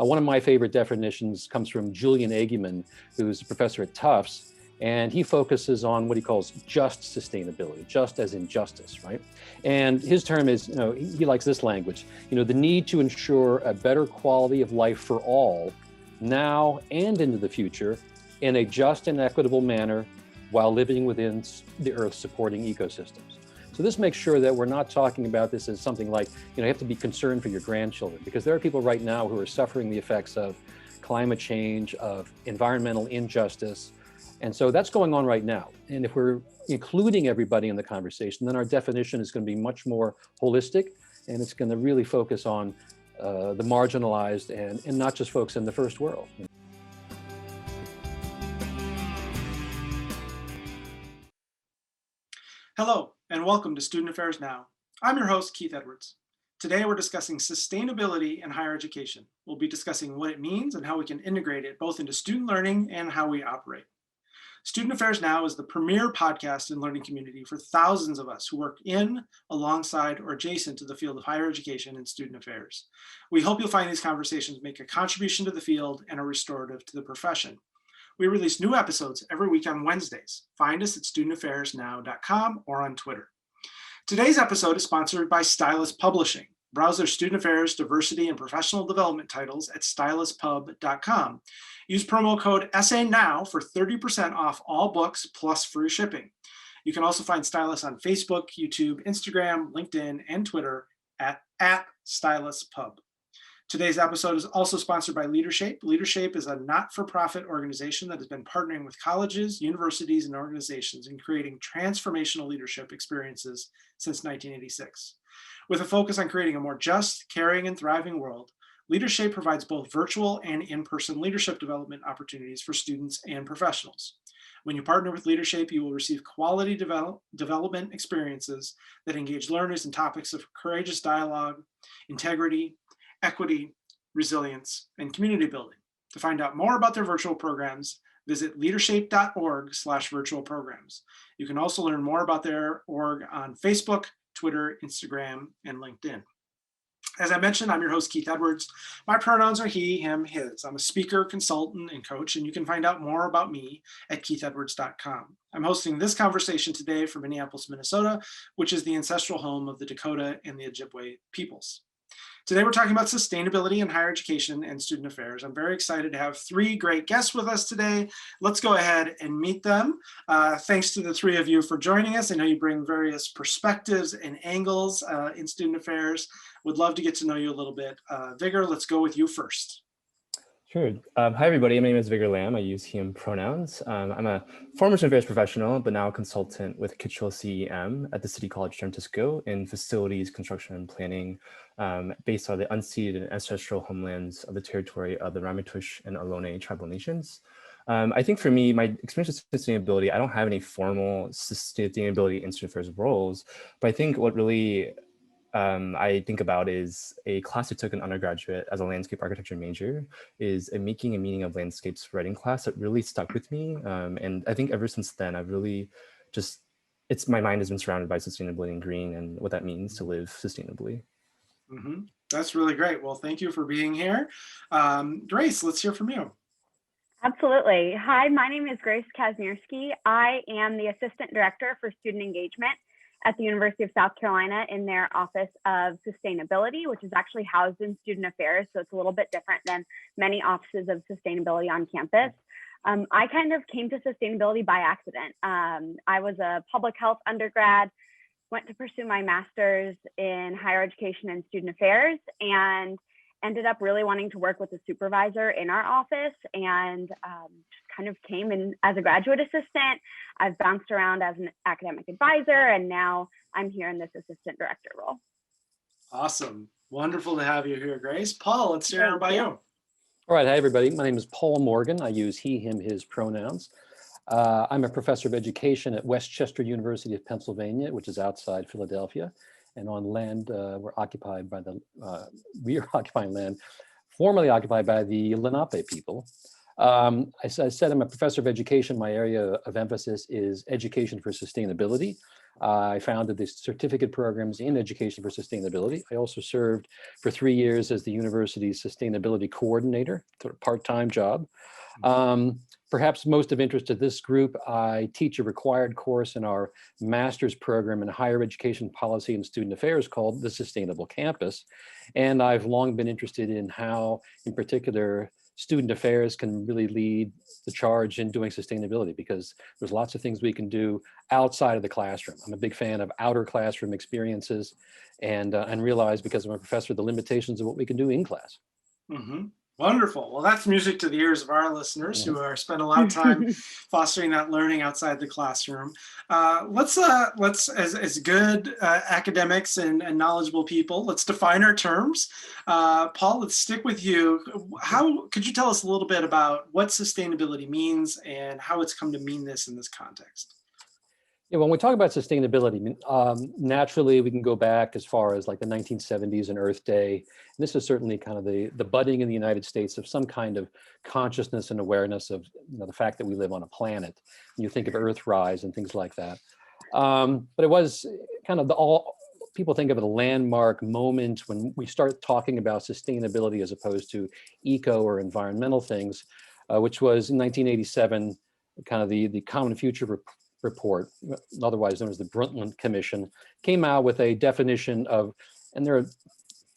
One of my favorite definitions comes from Julian Egeman, who's a professor at Tufts, and he focuses on what he calls just sustainability, just as in justice, right? And his term is, he likes this language, the need to ensure a better quality of life for all, now and into the future, in a just and equitable manner, while living within the Earth's supporting ecosystems. So this makes sure that we're not talking about this as something like, you have to be concerned for your grandchildren, because there are people right now who are suffering the effects of climate change, of environmental injustice. And so that's going on right now. And if we're including everybody in the conversation, then our definition is going to be much more holistic, and it's going to really focus on the marginalized and not just folks in the first world. Hello, and welcome to Student Affairs Now. I'm your host, Keith Edwards. Today, we're discussing sustainability in higher education. We'll be discussing what it means and how we can integrate it both into student learning and how we operate. Student Affairs Now is the premier podcast and learning community for thousands of us who work in, alongside, or adjacent to the field of higher education and student affairs. We hope you'll find these conversations make a contribution to the field and are restorative to the profession. We release new episodes every week on Wednesdays. Find us at studentaffairsnow.com or on Twitter. Today's episode is sponsored by Stylus Publishing. Browse their student affairs, diversity, and professional development titles at styluspub.com. Use promo code SANOW for 30% off all books plus free shipping. You can also find Stylus on Facebook, YouTube, Instagram, LinkedIn, and Twitter at StylusPub. Today's episode is also sponsored by LeaderShape. LeaderShape is a not-for-profit organization that has been partnering with colleges, universities, and organizations in creating transformational leadership experiences since 1986. With a focus on creating a more just, caring, and thriving world, LeaderShape provides both virtual and in-person leadership development opportunities for students and professionals. When you partner with LeaderShape, you will receive quality development experiences that engage learners in topics of courageous dialogue, integrity, equity, resilience, and community building. To find out more about their virtual programs, visit leadershape.org/virtual programs. You can also learn more about their org on Facebook, Twitter, Instagram, and LinkedIn. As I mentioned, I'm your host, Keith Edwards. My pronouns are he, him, his. I'm a speaker, consultant, and coach, and you can find out more about me at keithedwards.com. I'm hosting this conversation today from Minneapolis, Minnesota, which is the ancestral home of the Dakota and the Ojibwe peoples. Today, we're talking about sustainability in higher education and student affairs. I'm very excited to have three great guests with us today. Let's go ahead and meet them. Thanks to the three of you for joining us. I know you bring various perspectives and angles in student affairs. Would love to get to know you a little bit. Vigor, let's go with you first. Sure. Hi, everybody. My name is Vigor Lamb. I use him pronouns. I'm a former student affairs professional, but now a consultant with Kitchell CEM at the City College San Francisco in facilities, construction, and planning, based on the unceded and ancestral homelands of the territory of the Ramaytush and Ohlone tribal nations. I think for me, my experience with sustainability, I don't have any formal sustainability in student affairs roles, but I think what really I think about is a class I took in undergraduate as a landscape architecture major is a making a meaning of landscapes writing class that really stuck with me. And I think ever since then, I've really just, my mind has been surrounded by sustainability and green and what that means to live sustainably. Mm-hmm. That's really great. Well, thank you for being here. Grace, let's hear from you. Absolutely. Hi, my name is Grace Kazmierski. I am the Assistant Director for Student Engagement at the University of South Carolina in their Office of Sustainability, which is actually housed in Student Affairs. So it's a little bit different than many offices of sustainability on campus. I kind of came to sustainability by accident. I was a public health undergrad, went to pursue my master's in higher education and student affairs, and ended up really wanting to work with a supervisor in our office, and just kind of came in as a graduate assistant. I've bounced around as an academic advisor, and now I'm here in this assistant director role. Awesome. Wonderful to have you here, Grace. Paul, let's hear about you. All right. Hi, everybody. My name is Paul Morgan. I use he, him, his pronouns. I'm a professor of education at Westchester University of Pennsylvania, which is outside Philadelphia. And on land, we are occupying land formerly occupied by the Lenape people. I said I'm a professor of education. My area of emphasis is education for sustainability. I founded the certificate programs in education for sustainability. I also served for 3 years as the university's sustainability coordinator, sort of part-time job. Perhaps most of interest to this group, I teach a required course in our master's program in higher education policy and student affairs called the Sustainable Campus. And I've long been interested in how, in particular, student affairs can really lead the charge in doing sustainability, because there's lots of things we can do outside of the classroom. I'm a big fan of outer classroom experiences, and realize, because I'm a professor, the limitations of what we can do in class. Mm-hmm. Wonderful. Well, that's music to the ears of our listeners who are spend a lot of time fostering that learning outside the classroom. Let's as good academics and knowledgeable people, let's define our terms. Paul, let's stick with you. How could you tell us a little bit about what sustainability means and how it's come to mean this in this context? Yeah, when we talk about sustainability, naturally we can go back as far as like the 1970s and Earth Day. And this is certainly kind of the budding in the United States of some kind of consciousness and awareness of, you know, the fact that we live on a planet. When you think of Earthrise and things like that. But it was kind of all people think of it a landmark moment when we start talking about sustainability as opposed to eco or environmental things, which was in 1987, kind of the Common Future report, otherwise known as the Brundtland Commission, came out with a definition of, and there are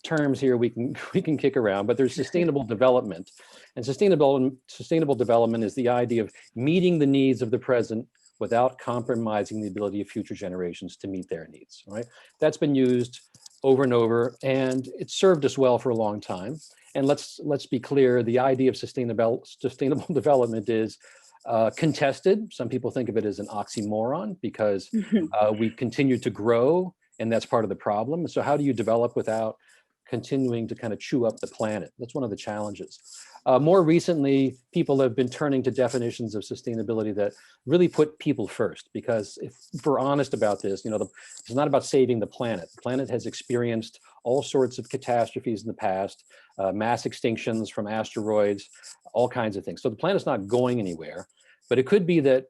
terms here we can kick around, but there's sustainable development. And sustainable development is the idea of meeting the needs of the present without compromising the ability of future generations to meet their needs, right? That's been used over and over, and it's served us well for a long time. And let's be clear, the idea of sustainable development is contested. Some people think of it as an oxymoron because we continue to grow, and that's part of the problem. So how do you develop without continuing to kind of chew up the planet? That's one of the challenges. More recently, people have been turning to definitions of sustainability that really put people first, because if we're honest about this, you know, it's not about saving the planet. The planet has experienced all sorts of catastrophes in the past, mass extinctions from asteroids, all kinds of things. So the planet's not going anywhere, but it could be that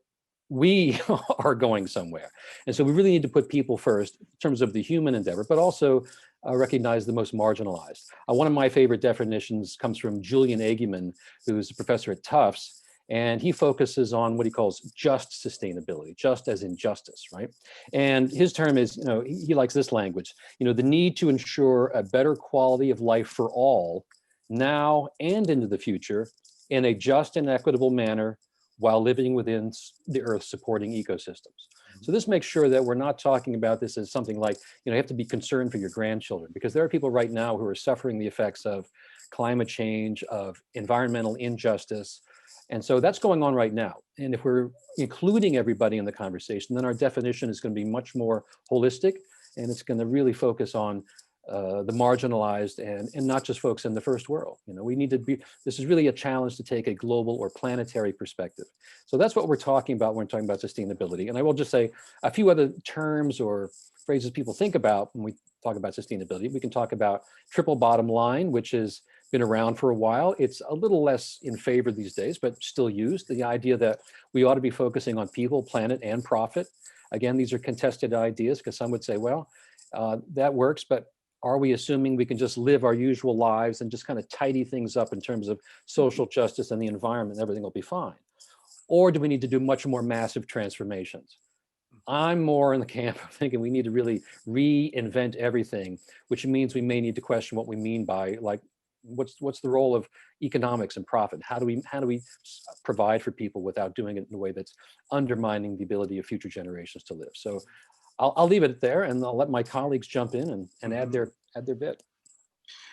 we are going somewhere. And so we really need to put people first in terms of the human endeavor, but also recognize the most marginalized. One of my favorite definitions comes from Julian Eggman, who's a professor at Tufts, and he focuses on what he calls just sustainability, just as in justice, right? And his term is, you know, he likes this language, you know, the need to ensure a better quality of life for all now and into the future in a just and equitable manner while living within the Earth's supporting ecosystems. So this makes sure that we're not talking about this as something like, you know, you have to be concerned for your grandchildren, because there are people right now who are suffering the effects of climate change, of environmental injustice. And so that's going on right now. And if we're including everybody in the conversation, then our definition is going to be much more holistic, and it's going to really focus on the marginalized and not just folks in the first world. You know, we need to be, this is really a challenge to take a global or planetary perspective. So that's what we're talking about when we're talking about sustainability. And I will just say a few other terms or phrases people think about when we talk about sustainability. We can talk about triple bottom line, which has been around for a while. It's a little less in favor these days, but still used. The idea that we ought to be focusing on people, planet, and profit. Again, these are contested ideas, because some would say, well, that works, but are we assuming we can just live our usual lives and just kind of tidy things up in terms of social justice and the environment and everything will be fine? Or do we need to do much more massive transformations? I'm more in the camp of thinking we need to really reinvent everything, which means we may need to question what we mean by, like, what's the role of economics and profit? How do we provide for people without doing it in a way that's undermining the ability of future generations to live? So I'll leave it there, and I'll let my colleagues jump in and add their bit.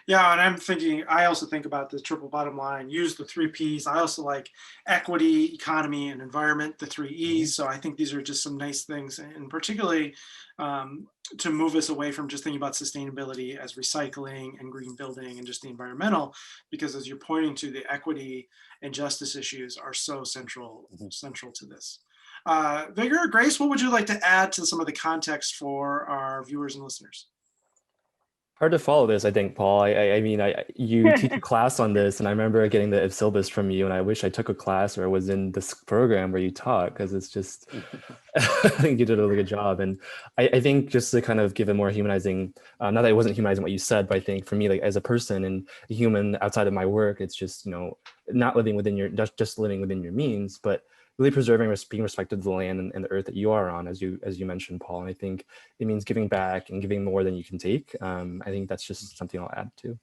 Yeah, and I'm thinking, I also think about the triple bottom line, use the 3 Ps. I also like equity, economy, and environment, the 3 Es. So I think these are just some nice things, and particularly to move us away from just thinking about sustainability as recycling and green building and just the environmental, because as you're pointing to, the equity and justice issues are so central to this. Vigor, or, Grace, what would you like to add to some of the context for our viewers and listeners? Hard to follow this, I think, Paul. I mean, you teach a class on this, and I remember getting the syllabus from you, and I wish I took a class or was in this program where you taught, because it's just, I think you did a really good job. And I think just to kind of give a more humanizing, not that it wasn't humanizing what you said, but I think for me, like as a person and a human outside of my work, it's just, not living within your, just living within your means, but really preserving, being respected of the land and the earth that you are on, as you mentioned, Paul. And I think it means giving back and giving more than you can take. I think that's just something I'll add to.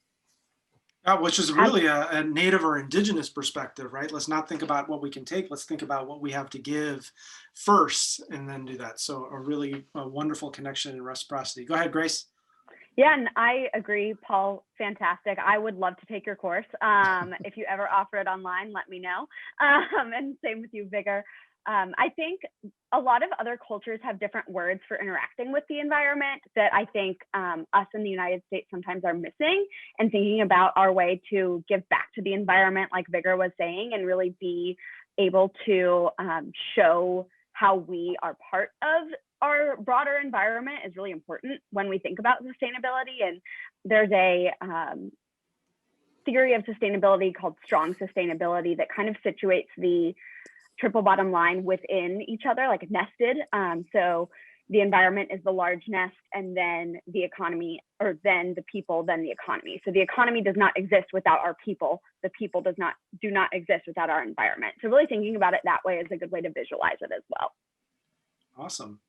Which is really a native or indigenous perspective, right? Let's not think about what we can take. Let's think about what we have to give first and then do that. So a really wonderful connection and reciprocity. Go ahead, Grace. Yeah, and I agree, Paul. Fantastic. I would love to take your course. If you ever offer it online, let me know. And same with you, Vigor. I think a lot of other cultures have different words for interacting with the environment that I think us in the United States sometimes are missing, and thinking about our way to give back to the environment, like Vigor was saying, and really be able to show how we are part of our broader environment is really important when we think about sustainability. And there's a theory of sustainability called strong sustainability that kind of situates the triple bottom line within each other, like nested. So the environment is the large nest, and then the economy, or then the people, then the economy. So the economy does not exist without our people. The people do not exist without our environment. So really thinking about it that way is a good way to visualize it as well. Awesome.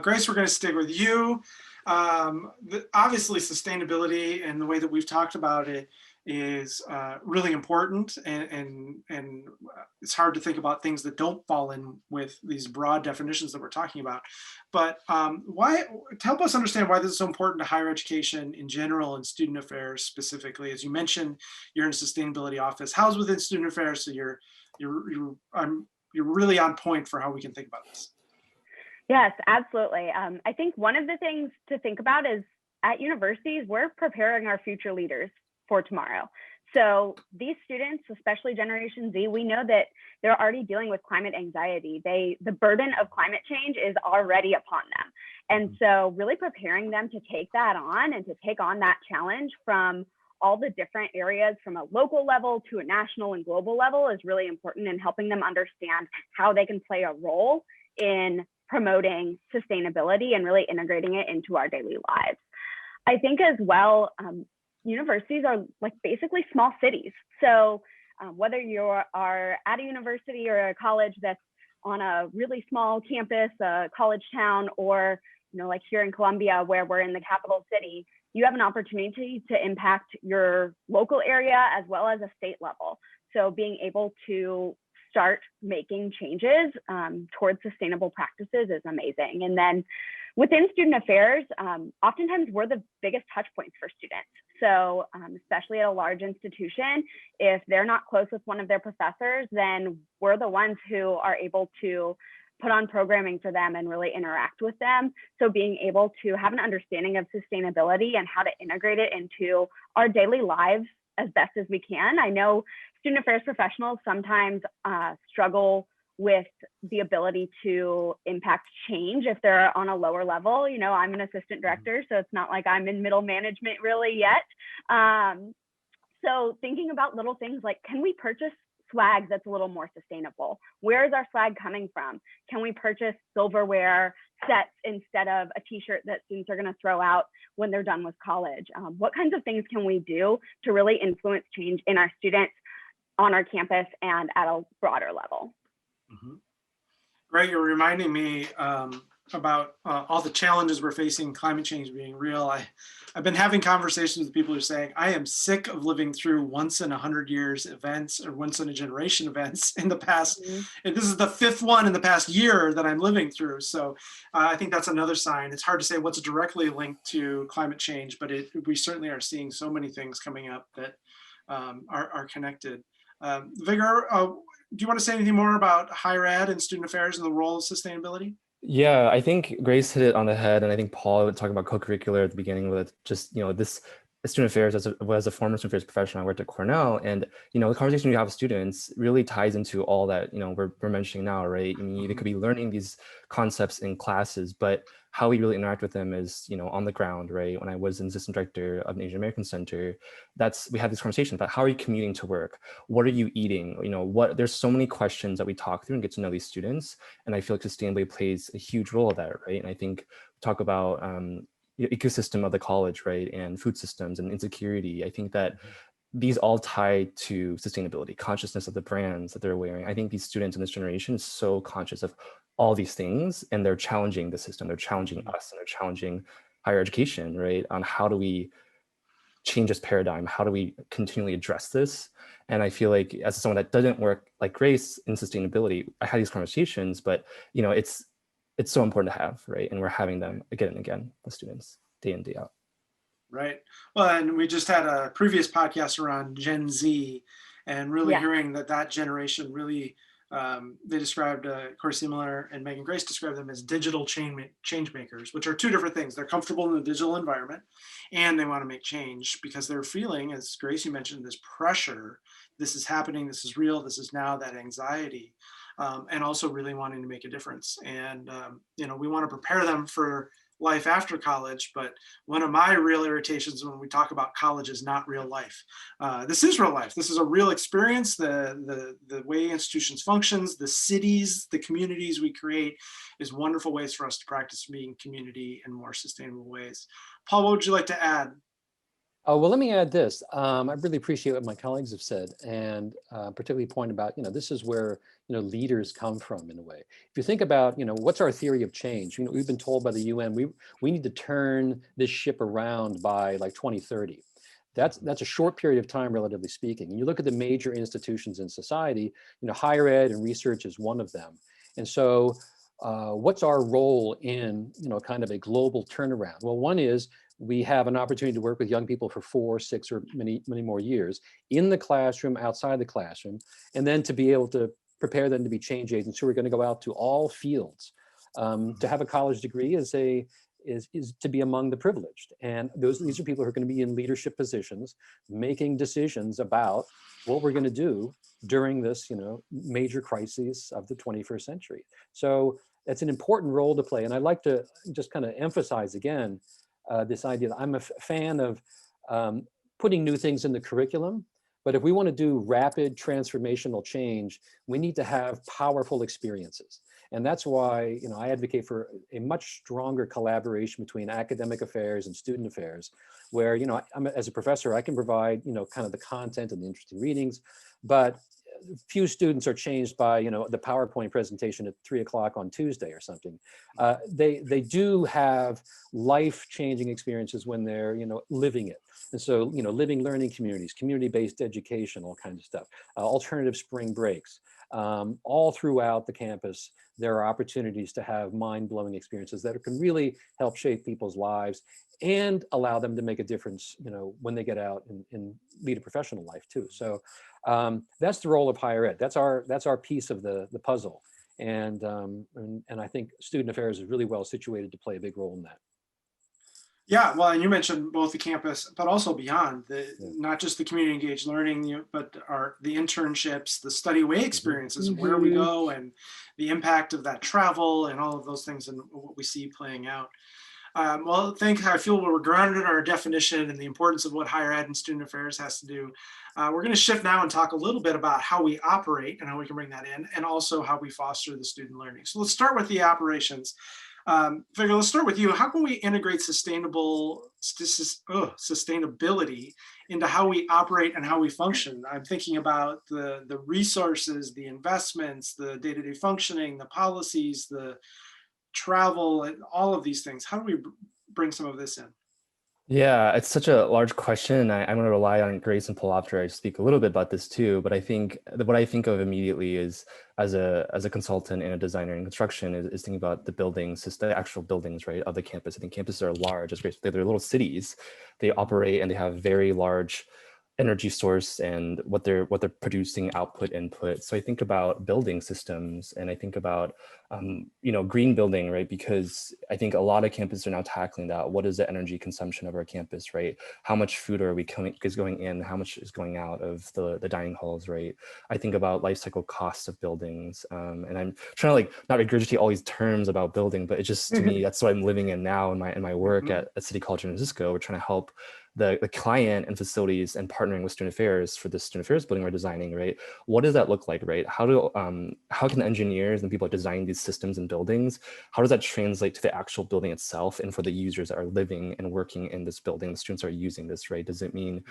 Grace, we're going to stick with you. Obviously, sustainability and the way that we've talked about it is really important, and it's hard to think about things that don't fall in with these broad definitions that we're talking about. But why, to help us understand why this is so important to higher education in general and student affairs specifically, as you mentioned, you're in a sustainability office housed within student affairs, so you're really on point for how we can think about this. Yes, absolutely. I think one of the things to think about is at universities, we're preparing our future leaders for tomorrow. So these students, especially Generation Z, we know that they're already dealing with climate anxiety. The burden of climate change is already upon them. And so really preparing them to take that on and to take on that challenge from all the different areas, from a local level to a national and global level, is really important in helping them understand how they can play a role in promoting sustainability and really integrating it into our daily lives. I think as well, universities are like basically small cities. So whether you are at a university or a college that's on a really small campus, a college town, or like here in Columbia, where we're in the capital city, you have an opportunity to impact your local area as well as a state level. So being able to start making changes towards sustainable practices is amazing. And then within student affairs, oftentimes we're the biggest touch points for students. So especially at a large institution, if they're not close with one of their professors, then we're the ones who are able to put on programming for them and really interact with them. So being able to have an understanding of sustainability and how to integrate it into our daily lives as best as we can. I know student affairs professionals sometimes struggle with the ability to impact change if they're on a lower level. I'm an assistant director, so it's not like I'm in middle management really yet. So thinking about little things like, can we purchase swag that's a little more sustainable? Where is our swag coming from? Can we purchase silverware sets instead of a t-shirt that students are going to throw out when they're done with college? What kinds of things can we do to really influence change in our students on our campus and at a broader level? Mm-hmm. Great, you're reminding me about all the challenges we're facing, climate change being real. I've been having conversations with people who are saying, I am sick of living through once in 100 years events or once in a generation events in the past. Mm-hmm. And this is the fifth one in the past year that I'm living through. So I think that's another sign. It's hard to say what's directly linked to climate change, but we certainly are seeing so many things coming up that are connected. Vigor, do you want to say anything more about higher ed and student affairs and the role of sustainability? Yeah, I think Grace hit it on the head, and I think Paul would talk about co-curricular at the beginning with just, this student affairs, as a former student affairs professional, I worked at Cornell, and the conversation you have with students really ties into all that we're mentioning now, right? I mean, they could be learning these concepts in classes, but how we really interact with them is on the ground, right? When I was an assistant director of an Asian American center, we had this conversation about how are you commuting to work, what are you eating, there's so many questions that we talk through and get to know these students, and I feel like sustainability plays a huge role of that, right? And I think we talk about ecosystem of the college, right, and food systems and insecurity. I think that these all tie to sustainability, consciousness of the brands that they're wearing. I think these students in this generation is so conscious of all these things, and they're challenging the system, they're challenging us, and they're challenging higher education, right, on how do we change this paradigm, how do we continually address this. And I feel like as someone that doesn't work like Grace in sustainability, I had these conversations, but it's so important to have, right? And we're having them again and again with students day in, day out. Right. Well, and we just had a previous podcast around Gen Z, and really hearing that generation really, they described, Corey Miller and Megan Grace described them as digital change makers, which are two different things. They're comfortable in the digital environment, and they want to make change because they're feeling, as Grace, you mentioned, this pressure. This is happening. This is real. This is now, that anxiety. And also really wanting to make a difference. And, we want to prepare them for life after college. But one of my real irritations when we talk about college is not real life. This is real life. This is a real experience. The way institutions functions, the cities, the communities we create is wonderful ways for us to practice being community in more sustainable ways. Paul, what would you like to add? Oh, well, let me add this. I really appreciate what my colleagues have said, and particularly point about, this is where, leaders come from in a way. If you think about, what's our theory of change? We've been told by the UN, we need to turn this ship around by like 2030. That's a short period of time, relatively speaking. And you look at the major institutions in society, higher ed and research is one of them. And so what's our role in, kind of a global turnaround? Well, one is we have an opportunity to work with young people for 4, 6, or many more years in the classroom, outside the classroom, and then to be able to prepare them to be change agents who are going to go out to all fields. To have a college degree is to be among the privileged, and these are people who are going to be in leadership positions, making decisions about what we're going to do during this, major crises of the 21st century. So that's an important role to play, and I'd like to just kind of emphasize again this idea that I'm a fan of putting new things in the curriculum, but if we want to do rapid transformational change, we need to have powerful experiences. And that's why, I advocate for a much stronger collaboration between academic affairs and student affairs, where, as a professor, I can provide, kind of the content and the interesting readings, but few students are changed by, the PowerPoint presentation at 3 o'clock on Tuesday or something. They do have life-changing experiences when they're, living it. And so, living learning communities, community-based education, all kinds of stuff, alternative spring breaks, all throughout the campus, there are opportunities to have mind-blowing experiences that can really help shape people's lives and allow them to make a difference, when they get out and lead a professional life too. So that's the role of higher ed. That's our piece of the puzzle. And I think student affairs is really well situated to play a big role in that. Yeah, well, and you mentioned both the campus, but also beyond, not just the community engaged learning, but the internships, the study way experiences, where we go, and the impact of that travel, and all of those things, and what we see playing out. Well, I feel we're grounded in our definition and the importance of what higher ed and student affairs has to do. We're going to shift now and talk a little bit about how we operate and how we can bring that in, and also how we foster the student learning. So let's start with the operations. Vigor, let's start with you. How can we integrate sustainability into how we operate and how we function? I'm thinking about the resources, the investments, the day-to-day functioning, the policies, the travel, and all of these things. How do we bring some of this in? Yeah, it's such a large question. I'm going to rely on Grace and Paul after I speak a little bit about this too. But I think what I think of immediately is as a consultant and a designer in construction is thinking about the buildings, just the actual buildings, right, of the campus. I think campuses are large. They're little cities. They operate and they have very large energy source and what they're producing, output, input. So I think about building systems, and I think about green building, right? Because I think a lot of campuses are now tackling that. What is the energy consumption of our campus, right? How much food is going in? How much is going out of the dining halls, right? I think about life cycle costs of buildings, and I'm trying to like not regurgitate all these terms about building, but it just to me that's what I'm living in now in my work at City College San Francisco. We're trying to help the client and facilities and partnering with student affairs for the student affairs building we're designing, right? What does that look like, right? How can engineers and people design these systems and buildings, how does that translate to the actual building itself and for the users that are living and working in this building, the students are using this, right? Does it mean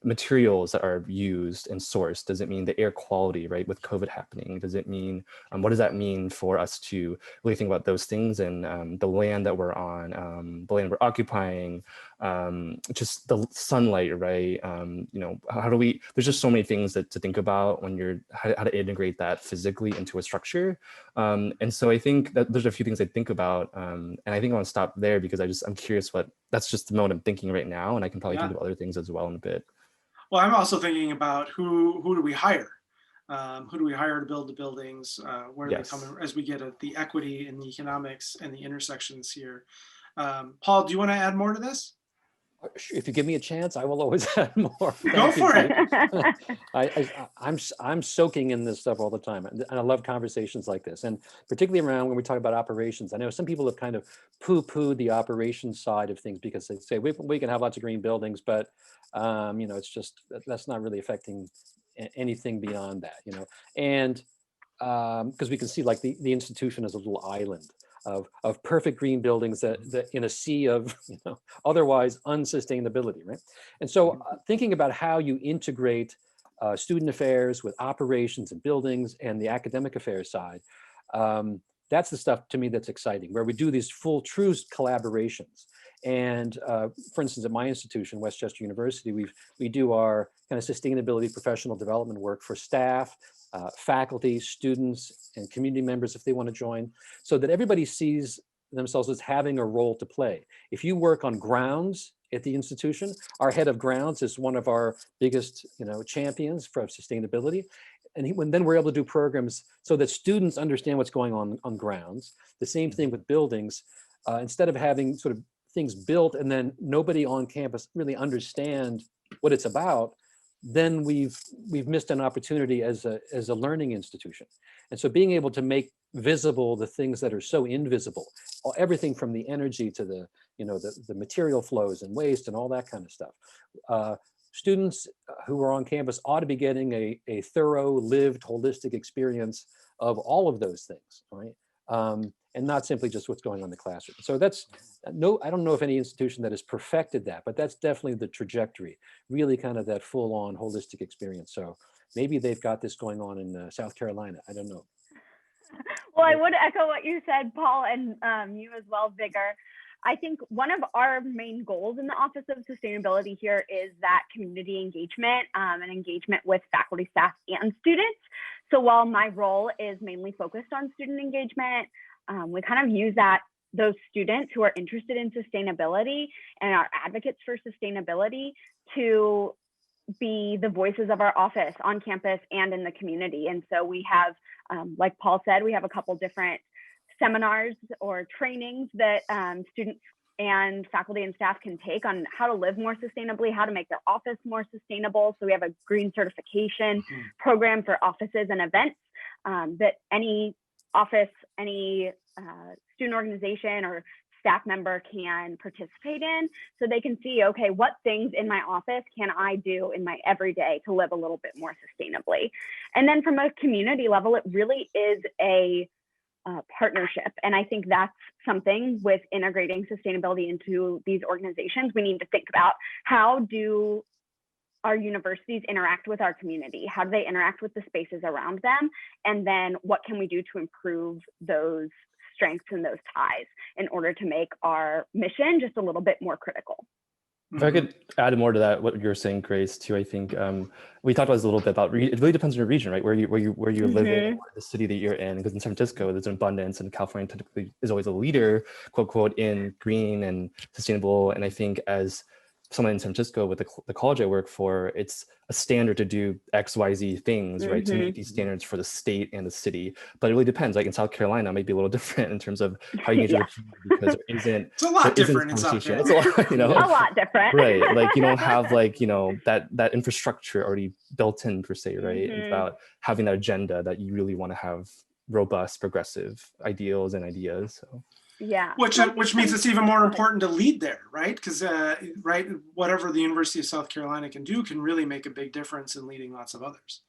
materials that are used and sourced? Does it mean the air quality, right? With COVID happening, does it mean, what does that mean for us to really think about those things and the land that we're on, the land we're occupying, just the sunlight, right? How do we, there's just so many things to think about when you're, how to integrate that physically into a structure. And so I think that there's a few things I think about, and I think I want to stop there because I'm curious that's just the moment I'm thinking right now. And I can probably think of other things as well in a bit. Well, I'm also thinking about who do we hire? Who do we hire to build the buildings? Where do they come in, as we get at the equity and the economics and the intersections here? Paul, do you want to add more to this? If you give me a chance, I will always add more. Go for it. I'm soaking in this stuff all the time, and I love conversations like this, and particularly around when we talk about operations. I know some people have kind of poo-pooed the operations side of things because they say we can have lots of green buildings, but it's just that's not really affecting anything beyond that, and because we can see like the institution as a little island of perfect green buildings that in a sea of otherwise unsustainability, right? And so thinking about how you integrate student affairs with operations and buildings and the academic affairs side, that's the stuff to me that's exciting, where we do these full true collaborations. And for instance, at my institution, Westchester University, we do our kind of sustainability professional development work for staff, faculty, students, and community members if they want to join, so that everybody sees themselves as having a role to play. If you work on grounds at the institution, our head of grounds is one of our biggest champions for sustainability. And then we're able to do programs so that students understand what's going on grounds. The same thing with buildings. Instead of having sort of things built and then nobody on campus really understand what it's about, then we've missed an opportunity as a learning institution. And so being able to make visible the things that are so invisible, everything from the energy to the material flows and waste and all that kind of stuff. Students who are on campus ought to be getting a thorough, lived, holistic experience of all of those things, right? And not simply just what's going on in the classroom. So I don't know if any institution that has perfected that, but that's definitely the trajectory, really kind of that full-on holistic experience. So maybe they've got this going on in South Carolina. I don't know. Well, I would echo what you said, Paul, and you as well, Vigor. I think one of our main goals in the Office of Sustainability here is that community engagement and engagement with faculty, staff, and students. So while my role is mainly focused on student engagement, we kind of use those students who are interested in sustainability and are advocates for sustainability to be the voices of our office on campus and in the community. And so we have, like Paul said, we have a couple different seminars or trainings that students and faculty and staff can take on how to live more sustainably, how to make their office more sustainable. So we have a green certification program for offices and events that any office, any student organization or staff member can participate in, so they can see, okay, what things in my office can I do in my everyday to live a little bit more sustainably? And then from a community level, it really is a partnership. And I think that's something with integrating sustainability into these organizations. We need to think about, how do our universities interact with our community? How do they interact with the spaces around them? And then what can we do to improve those strengths and those ties in order to make our mission just a little bit more critical? If I could add more to that, what you're saying, Grace, too, I think we talked about this a little bit about, it really depends on your region, right? Where you're living, or the city that you're in. Because in San Francisco, there's an abundance, and California typically is always a leader, quote, quote, in green and sustainable. And I think as someone in San Francisco with the college I work for, it's a standard to do X, Y, Z things, right? To meet these standards for the state and the city. But it really depends. Like in South Carolina, it might be a little different in terms of how you engage with the community, because it's a lot different in South conversation. Carolina. It's a lot, you know, a lot different. Right. Like you don't have like, you know, that infrastructure already built in per se, right? It's about having that agenda that you really want to have robust, progressive ideals and ideas. So. Yeah. Which means it's even more important to lead there, right? Because right, whatever the University of South Carolina can do can really make a big difference in leading lots of others.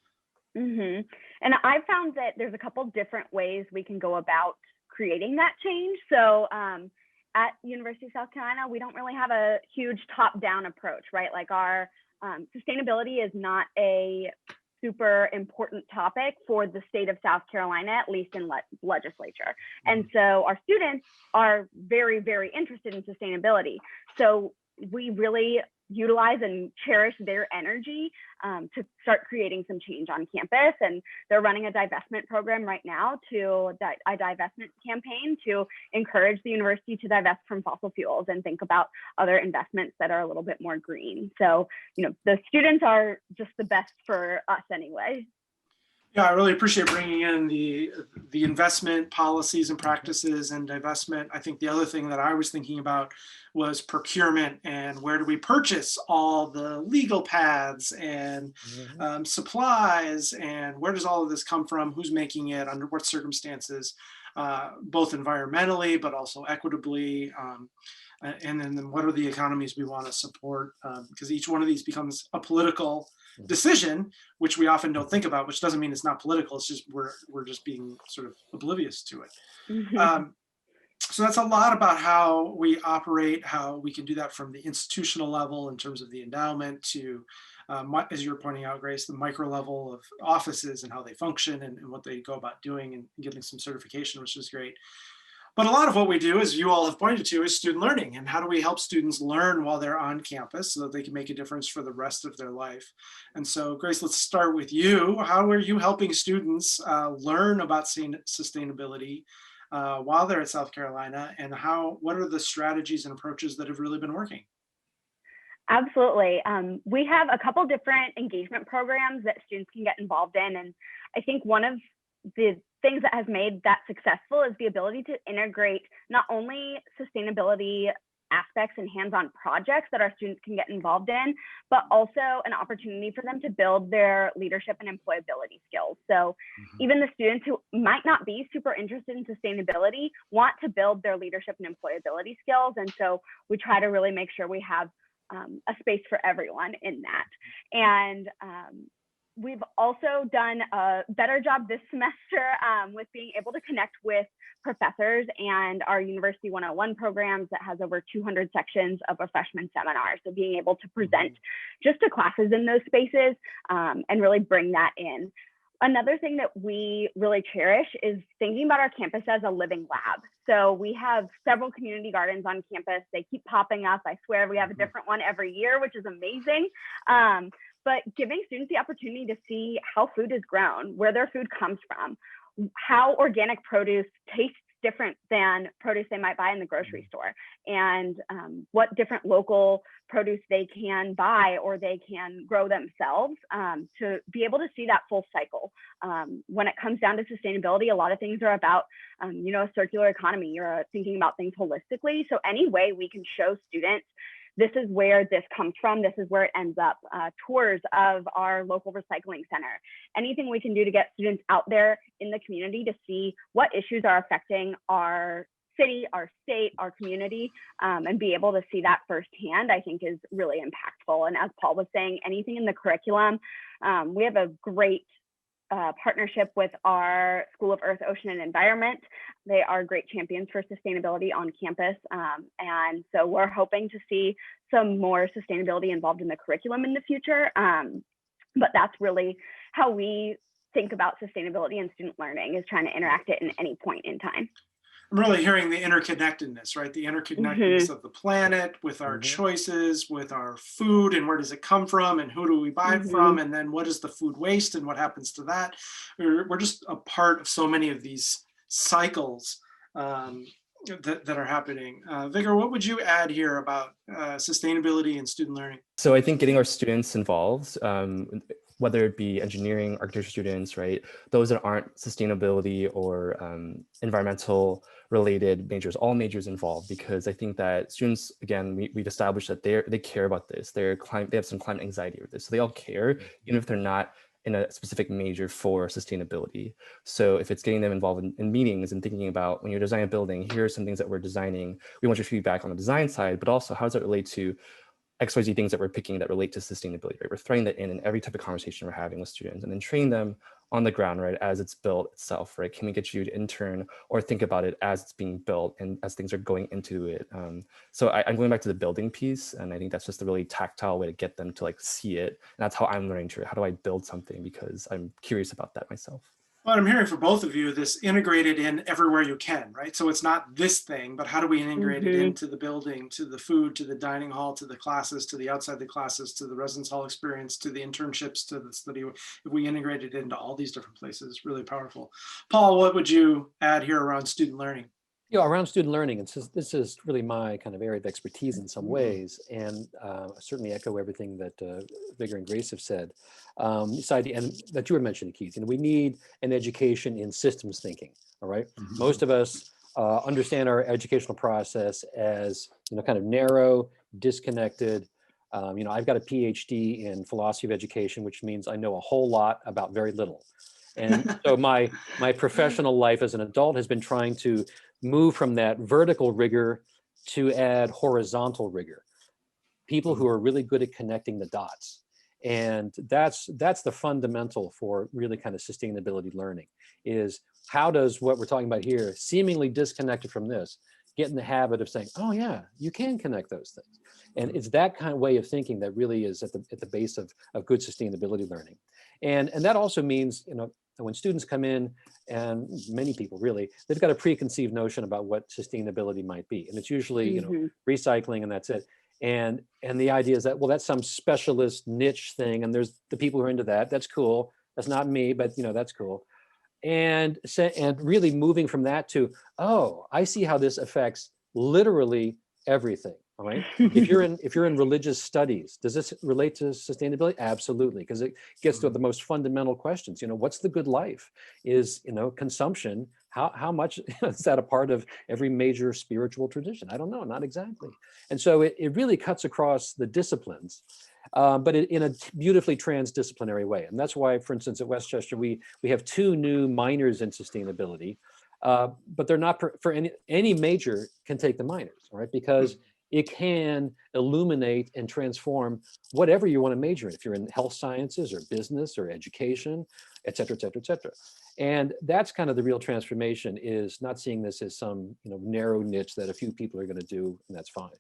And I found that there's a couple different ways we can go about creating that change. So at University of South Carolina, we don't really have a huge top-down approach, right? Like our sustainability is not a super important topic for the state of South Carolina, at least in legislature. And so our students are very, very interested in sustainability. So we really utilize and cherish their energy to start creating some change on campus. And they're running a divestment program right now a divestment campaign to encourage the university to divest from fossil fuels and think about other investments that are a little bit more green. So, you know, the students are just the best for us anyway. Yeah, I really appreciate bringing in the investment policies and practices and divestment. I think the other thing that I was thinking about was procurement and where do we purchase all the legal paths and supplies, and where does all of this come from? Who's making it? Under what circumstances? Both environmentally, but also equitably. And then what are the economies we want to support? Because each one of these becomes a political decision, which we often don't think about, which doesn't mean it's not political. It's just we're just being sort of oblivious to it. So that's a lot about how we operate, how we can do that from the institutional level in terms of the endowment to, as you were pointing out, Grace, the micro level of offices and how they function and what they go about doing and getting some certification, which is great. But a lot of what we do, as you all have pointed to, is student learning. And how do we help students learn while they're on campus so that they can make a difference for the rest of their life? And so, Grace, let's start with you. How are you helping students learn about sustainability while they're at South Carolina? And what are the strategies and approaches that have really been working? Absolutely. We have a couple different engagement programs that students can get involved in. And I think one of the things that has made that successful is the ability to integrate not only sustainability aspects and hands-on projects that our students can get involved in, but also an opportunity for them to build their leadership and employability skills. So even the students who might not be super interested in sustainability want to build their leadership and employability skills. And so we try to really make sure we have a space for everyone in that. And we've also done a better job this semester with being able to connect with professors and our University 101 programs that has over 200 sections of a freshman seminar. So being able to present just to classes in those spaces and really bring that in. Another thing that we really cherish is thinking about our campus as a living lab. So we have several community gardens on campus. They keep popping up. I swear we have a different one every year, which is amazing. But giving students the opportunity to see how food is grown, where their food comes from, how organic produce tastes different than produce they might buy in the grocery store, and what different local produce they can buy or they can grow themselves to be able to see that full cycle. When it comes down to sustainability, a lot of things are about, a circular economy. You're thinking about things holistically. So any way we can show students this is where this comes from, this is where it ends up, tours of our local recycling center, anything we can do to get students out there in the community to see what issues are affecting our city, our state, our community, and be able to see that firsthand, I think is really impactful. And as Paul was saying, anything in the curriculum, we have a great partnership with our School of Earth, Ocean, and Environment. They are great champions for sustainability on campus. And so we're hoping to see some more sustainability involved in the curriculum in the future. But that's really how we think about sustainability and student learning, is trying to interact it in any point in time. I'm really hearing the interconnectedness, right? The interconnectedness of the planet with our choices, with our food, and where does it come from, and who do we buy it from, and then what is the food waste, and what happens to that? We're just a part of so many of these cycles that are happening. Vigor, what would you add here about sustainability and student learning? So I think getting our students involved, whether it be engineering, architecture students, right? Those that aren't sustainability or environmental related majors, all majors involved, because I think that students, again, we've established that they care about this. They have some climate anxiety with this. So they all care, even if they're not in a specific major for sustainability. So if it's getting them involved in meetings and thinking about when you're designing a building, here are some things that we're designing. We want your feedback on the design side, but also how does it relate to XYZ things that we're picking that relate to sustainability, right? We're throwing that in every type of conversation we're having with students, and then train them on the ground, right, as it's built itself, right? Can we get you to intern or think about it as it's being built and as things are going into it? So I'm going back to the building piece, and I think that's just a really tactile way to get them to like see it. And that's how I'm learning to, how do I build something? Because I'm curious about that myself. What I'm hearing for both of you, this integrated in everywhere you can, right? So it's not this thing, but how do we integrate it into the building, to the food, to the dining hall, to the classes, to the outside the classes, to the residence hall experience, to the internships, to the study. If we integrate it into all these different places, really powerful. Paul, what would you add here around student learning? Around student learning, and this is really my kind of area of expertise in some ways, and I certainly echo everything that Vigor and Grace have said. This idea, and that you were mentioning, Keith, we need an education in systems thinking, all right? Most of us understand our educational process as, kind of narrow, disconnected. I've got a PhD in philosophy of education, which means I know a whole lot about very little. And so my professional life as an adult has been trying to move from that vertical rigor to add horizontal rigor. People who are really good at connecting the dots. And that's the fundamental for really kind of sustainability learning, is how does what we're talking about here, seemingly disconnected from this, get in the habit of saying, oh yeah, you can connect those things. And it's that kind of way of thinking that really is at the base of good sustainability learning. And that also means, when students come in, and many people really, they've got a preconceived notion about what sustainability might be. And it's usually, recycling, and that's it. And the idea is that, well, that's some specialist niche thing, and there's the people who are into that. That's cool. That's not me, but that's cool. And really moving from that to, oh, I see how this affects literally everything. All right. If you're in religious studies, does this relate to sustainability? Absolutely, because it gets to the most fundamental questions. What's the good life? Is consumption? How much is that a part of every major spiritual tradition? I don't know, not exactly. And so it really cuts across the disciplines, but in a beautifully transdisciplinary way. And that's why, for instance, at Westchester, we have 2 new minors in sustainability, but they're not for any major can take the minors, all right? Because it can illuminate and transform whatever you want to major in, if you're in health sciences or business or education, et cetera, et cetera, et cetera. And that's kind of the real transformation, is not seeing this as some narrow niche that a few people are going to do, and that's fine.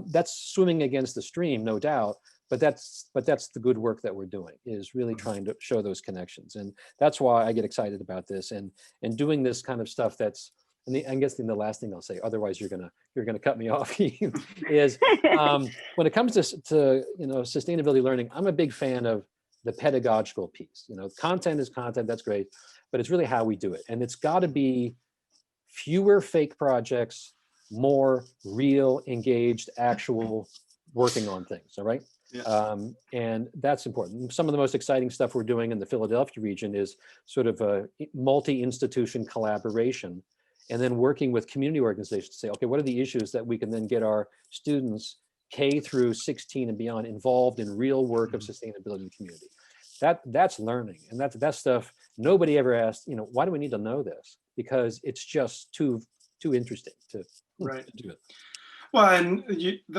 That's swimming against the stream, no doubt, but that's the good work that we're doing, is really trying to show those connections. And that's why I get excited about this and doing this kind of stuff. That's, and I guess the last thing I'll say, otherwise you're gonna cut me off, is when it comes to sustainability learning, I'm a big fan of the pedagogical piece. Content is content, that's great, but it's really how we do it. And it's got to be fewer fake projects, more real, engaged, actual working on things, all right? Yeah. And that's important. Some of the most exciting stuff we're doing in the Philadelphia region is sort of a multi-institution collaboration, and then working with community organizations to say, okay, what are the issues that we can then get our students K through 16 and beyond involved in real work of sustainability in the community. That's learning, and that's stuff nobody ever asked, why do we need to know this? Because it's just too interesting to do it. Well, and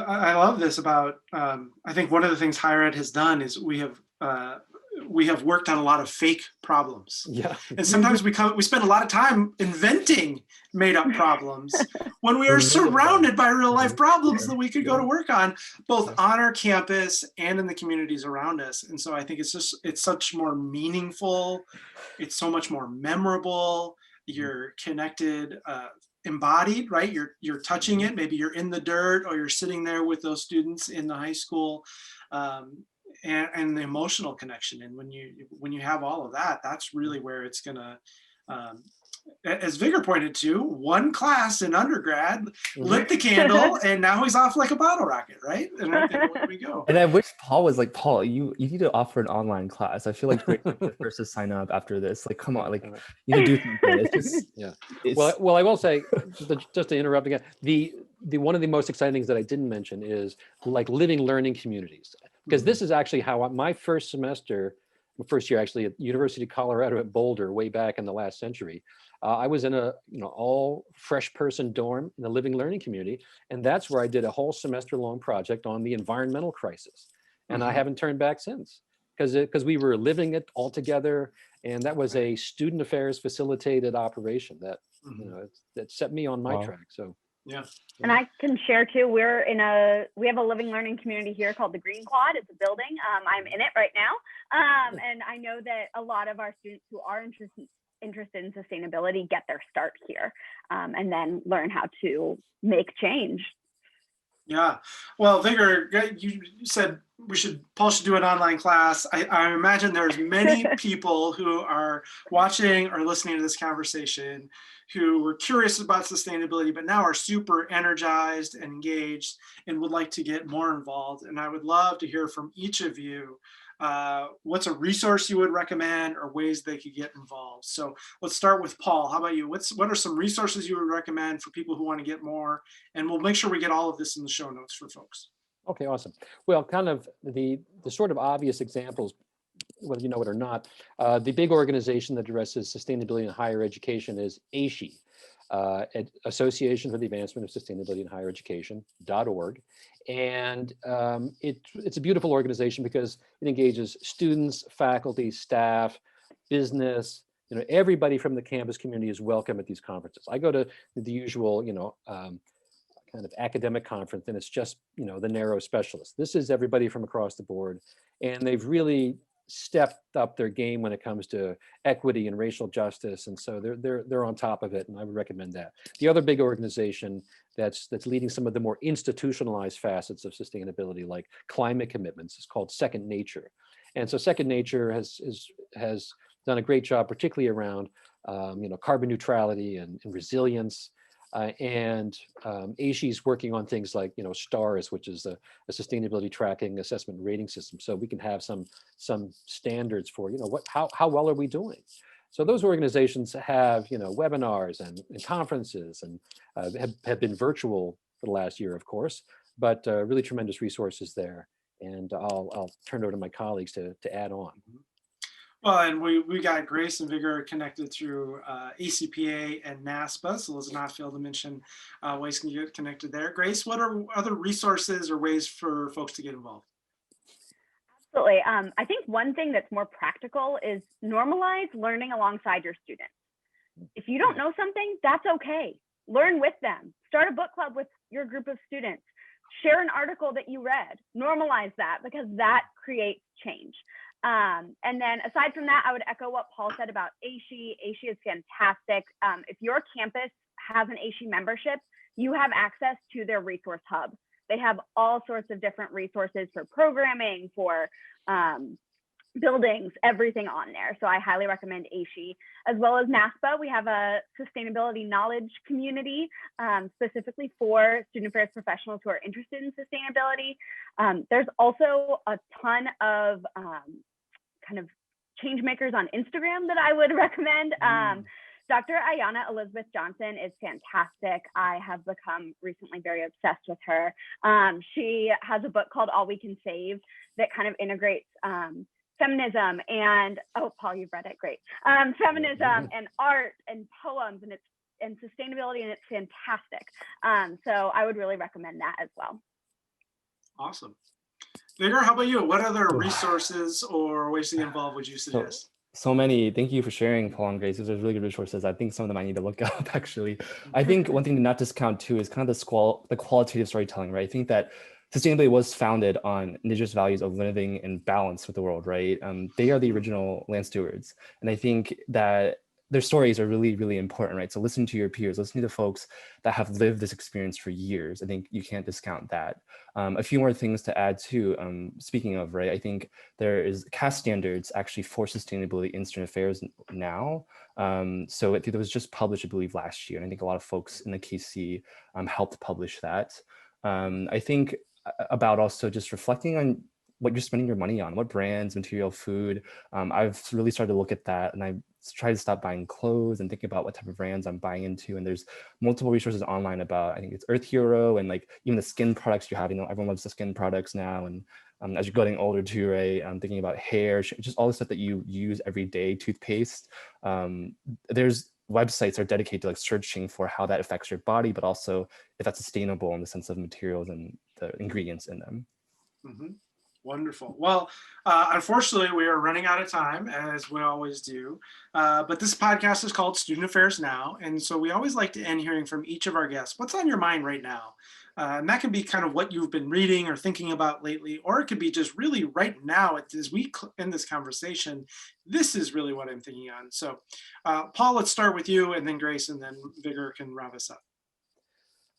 I love this about, I think one of the things higher ed has done is we have worked on a lot of fake problems. Yeah. And sometimes we spend a lot of time inventing made up problems when we are surrounded by real life problems that we could go to work on, both on our campus and in the communities around us. And so I think it's such more meaningful. It's so much more memorable. You're connected, embodied, right? You're touching it. Maybe you're in the dirt, or you're sitting there with those students in the high school. And the emotional connection. And when you have all of that, that's really where it's gonna as Vigor pointed to, one class in undergrad lit the candle, and now he's off like a bottle rocket, right? And away we go. And I wish Paul was like, Paul, you need to offer an online class. I feel like Grace might be the first to sign up after this. Like, come on, like you need to do something. It's just Well, I will say, just to interrupt again, the one of the most exciting things that I didn't mention is like living learning communities, because this is actually how my first year actually at University of Colorado at Boulder, way back in the last century. I was in a all fresh person dorm in the living learning community, and that's where I did a whole semester long project on the environmental crisis, and I haven't turned back since, because we were living it all together, and that was a student affairs facilitated operation that that set me on my track. So yeah. And I can share too, we have a living learning community here called the Green Quad. It's a building. I'm in it right now. And I know that a lot of our students who are interested in sustainability get their start here, and then learn how to make change. Yeah. Well, Vigor, you said Paul should do an online class. I imagine there's many people who are watching or listening to this conversation who were curious about sustainability, but now are super energized and engaged and would like to get more involved. And I would love to hear from each of you. What's a resource you would recommend or ways they could get involved? So let's start with Paul. How about you? What are some resources you would recommend for people who want to get more? And we'll make sure we get all of this in the show notes for folks. okay, awesome. Well, kind of the sort of obvious examples, whether you know it or not, the big organization that addresses sustainability in higher education is ASHE, Association for the Advancement of Sustainability in Higher Education.org. And it's a beautiful organization because it engages students, faculty, staff, business, everybody from the campus community is welcome at these conferences. I go to the usual, kind of academic conference, and it's just, the narrow specialists. This is everybody from across the board, and they've really stepped up their game when it comes to equity and racial justice, and so they're on top of it, and I would recommend that. The other big organization that's leading some of the more institutionalized facets of sustainability, like climate commitments, is called Second Nature, and so Second Nature has done a great job, particularly around carbon neutrality and resilience. And ASHE's working on things like STARS, which is a sustainability tracking assessment and rating system, so we can have some standards for how well are we doing. So those organizations have webinars and conferences, and have been virtual for the last year, of course, but really tremendous resources there. And I'll turn it over to my colleagues to add on. Well, and we got Grace and Vigor connected through ACPA and NASPA, so let's not fail to mention ways you can get connected there. Grace, what are other resources or ways for folks to get involved? Absolutely. I think one thing that's more practical is normalize learning alongside your students. If you don't know something, that's okay. Learn with them. Start a book club with your group of students. Share an article that you read. Normalize that, because that creates change. And then aside from that, I would echo what Paul said about ASHE. ASHE is fantastic. If your campus has an ASHE membership, you have access to their resource hub. They have all sorts of different resources for programming, for buildings, everything on there. So I highly recommend ASHE. As well as NASPA, we have a sustainability knowledge community specifically for student affairs professionals who are interested in sustainability. There's also a ton of kind of change makers on Instagram that I would recommend. Dr. Ayanna Elizabeth Johnson is fantastic. I have become recently very obsessed with her. She has a book called All We Can Save that kind of integrates feminism and, oh, Paul, you've read it, great. Feminism and art and poems and sustainability, and it's fantastic. So I would really recommend that as well. Awesome. Vigor, how about you? What other resources or ways to get involved would you suggest? So many. Thank you for sharing, Paul and Grace. Those are really good resources. I think some of them I need to look up, actually. I think one thing to not discount, too, is kind of the qualitative storytelling, right? I think that sustainability was founded on indigenous values of living in balance with the world, right? They are the original land stewards. And I think that their stories are really, really important, right? So listen to your peers, listen to the folks that have lived this experience for years. I think you can't discount that. A few more things to add too. Speaking of, right, I think there is CAS standards actually for sustainability in student affairs now. So it was just published, I believe, last year. And I think a lot of folks in the KC helped publish that. I think about also just reflecting on what you're spending your money on, what brands, material, food. I've really started to look at that, and I try to stop buying clothes and think about what type of brands I'm buying into. And there's multiple resources online about, I think it's Earth Hero, and like even the skin products you have, everyone loves the skin products now. And as you're getting older too, right, I'm thinking about hair, just all the stuff that you use every day, toothpaste. There's websites are dedicated to like searching for how that affects your body, but also if that's sustainable in the sense of materials and the ingredients in them. Mm-hmm. Wonderful. Well, unfortunately, we are running out of time, as we always do. But this podcast is called Student Affairs Now. And so we always like to end hearing from each of our guests. What's on your mind right now? And that can be kind of what you've been reading or thinking about lately, or it could be just really right now as we end this conversation. This is really what I'm thinking on. So, Paul, let's start with you, and then Grace, and then Vigor can wrap us up.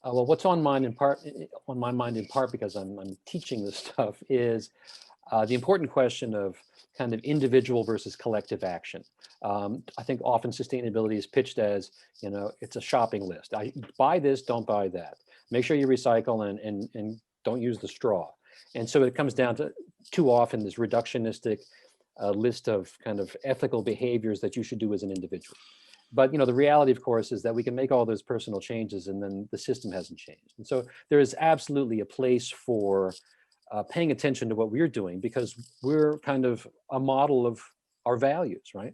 Well, what's on my mind in part because I'm teaching this stuff is the important question of kind of individual versus collective action. I think often sustainability is pitched as, it's a shopping list. Buy this, don't buy that. Make sure you recycle and don't use the straw. And so it comes down to too often this reductionistic list of kind of ethical behaviors that you should do as an individual. But the reality, of course, is that we can make all those personal changes and then the system hasn't changed. And so there is absolutely a place for paying attention to what we're doing because we're kind of a model of our values, right?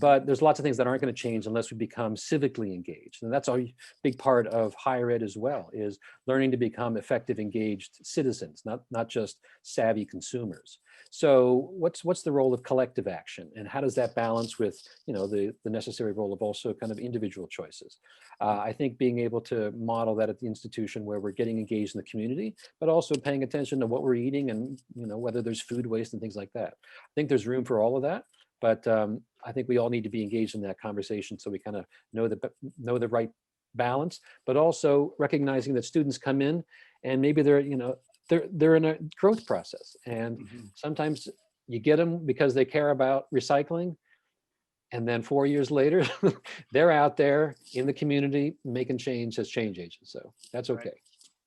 But there's lots of things that aren't going to change unless we become civically engaged. And that's a big part of higher ed as well, is learning to become effective, engaged citizens, not just savvy consumers. So what's the role of collective action? And how does that balance with, the necessary role of also kind of individual choices? I think being able to model that at the institution where we're getting engaged in the community, but also paying attention to what we're eating and, whether there's food waste and things like that. I think there's room for all of that. But I think we all need to be engaged in that conversation so we kind of know the right balance, but also recognizing that students come in and maybe they're in a growth process, and sometimes you get them because they care about recycling, and then 4 years later they're out there in the community making change as change agents. So that's okay.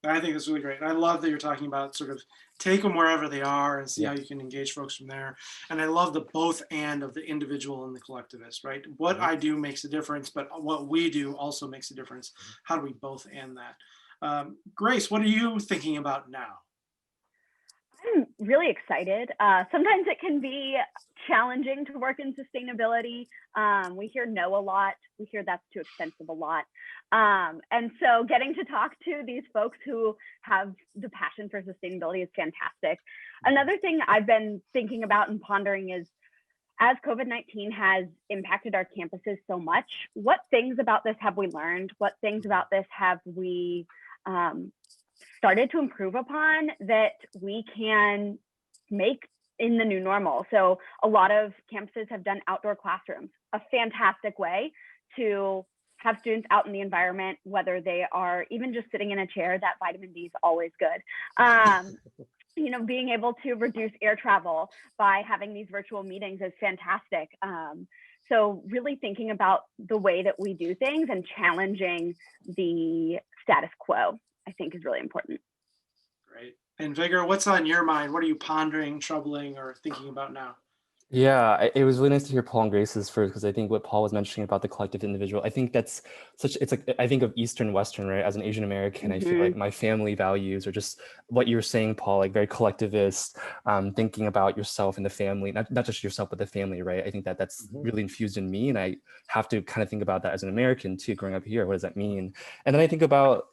Right. I think that's really great. I love that you're talking about sort of take them wherever they are and see how you can engage folks from there. And I love the both and of the individual and the collectivist, right? What I do makes a difference, but what we do also makes a difference. How do we both and that? Grace, what are you thinking about now? I'm really excited. Sometimes it can be challenging to work in sustainability. We hear no a lot. We hear that's too expensive a lot. And so getting to talk to these folks who have the passion for sustainability is fantastic. Another thing I've been thinking about and pondering is, as COVID-19 has impacted our campuses so much, what things about this have we learned? What things about this have we started to improve upon that we can make in the new normal? So a lot of campuses have done outdoor classrooms, a fantastic way to have students out in the environment, whether they are even just sitting in a chair. That vitamin D is always good. Being able to reduce air travel by having these virtual meetings is fantastic. So really thinking about the way that we do things and challenging the status quo, I think, is really important. Great. And Vigor, what's on your mind? What are you pondering, troubling, or thinking about now? Yeah, it was really nice to hear Paul and Grace's first, because I think what Paul was mentioning about the collective individual, I think that's it's like, I think of Eastern Western, right? As an Asian American, I feel like my family values are just what you were saying, Paul, like very collectivist, thinking about yourself and the family, not just yourself, but the family, right? I think that's really infused in me. And I have to kind of think about that as an American too, growing up here. What does that mean? And then I think about,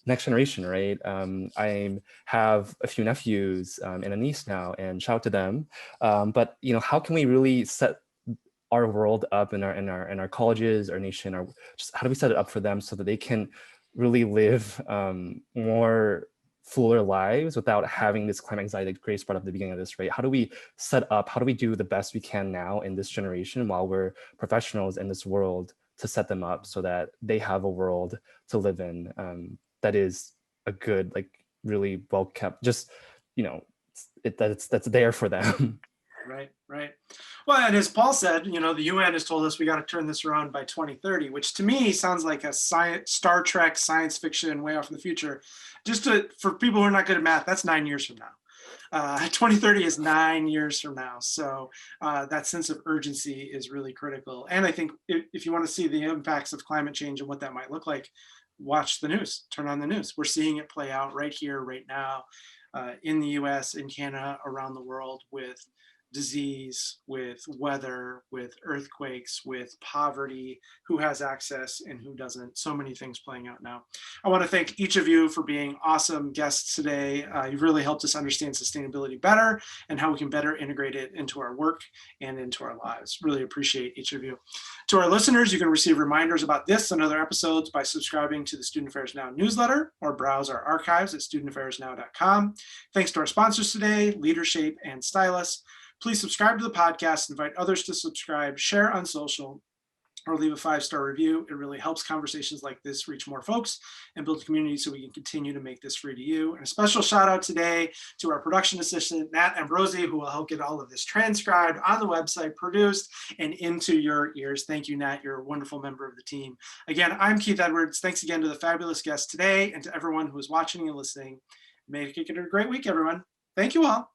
next generation, right? I have a few nephews and a niece now, and shout out to them. But how can we really set our world up in our colleges, our nation, just how do we set it up for them so that they can really live more fuller lives without having this climate anxiety that Grace brought up at the beginning of this, right? How do we set up, how do we do the best we can now in this generation while we're professionals in this world to set them up so that they have a world to live in that is a good, like really well kept, just, you know, that's there for them. Right, right. Well, and as Paul said, you know, the UN has told us we got to turn this around by 2030, which to me sounds like a Star Trek science fiction way off in the future. For people who are not good at math, that's 9 years from now. 2030 is 9 years from now. So that sense of urgency is really critical. And I think if you want to see the impacts of climate change and what that might look like, watch the news, turn on the news. We're seeing it play out right here, right now, in the US, in Canada, around the world, with disease, with weather, with earthquakes, with poverty, who has access and who doesn't. So many things playing out now. I want to thank each of you for being awesome guests today. You've really helped us understand sustainability better and how we can better integrate it into our work and into our lives. Really appreciate each of you. To our listeners, you can receive reminders about this and other episodes by subscribing to the Student Affairs Now newsletter or browse our archives at studentaffairsnow.com. Thanks to our sponsors today, Leadershape and Stylus. Please subscribe to the podcast, invite others to subscribe, share on social, or leave a 5-star review. It really helps conversations like this reach more folks and build a community so we can continue to make this free to you. And a special shout out today to our production assistant, Nat Ambrosi, who will help get all of this transcribed on the website, produced, and into your ears. Thank you, Nat. You're a wonderful member of the team. Again, I'm Keith Edwards. Thanks again to the fabulous guests today and to everyone who is watching and listening. Make it a great week, everyone. Thank you all.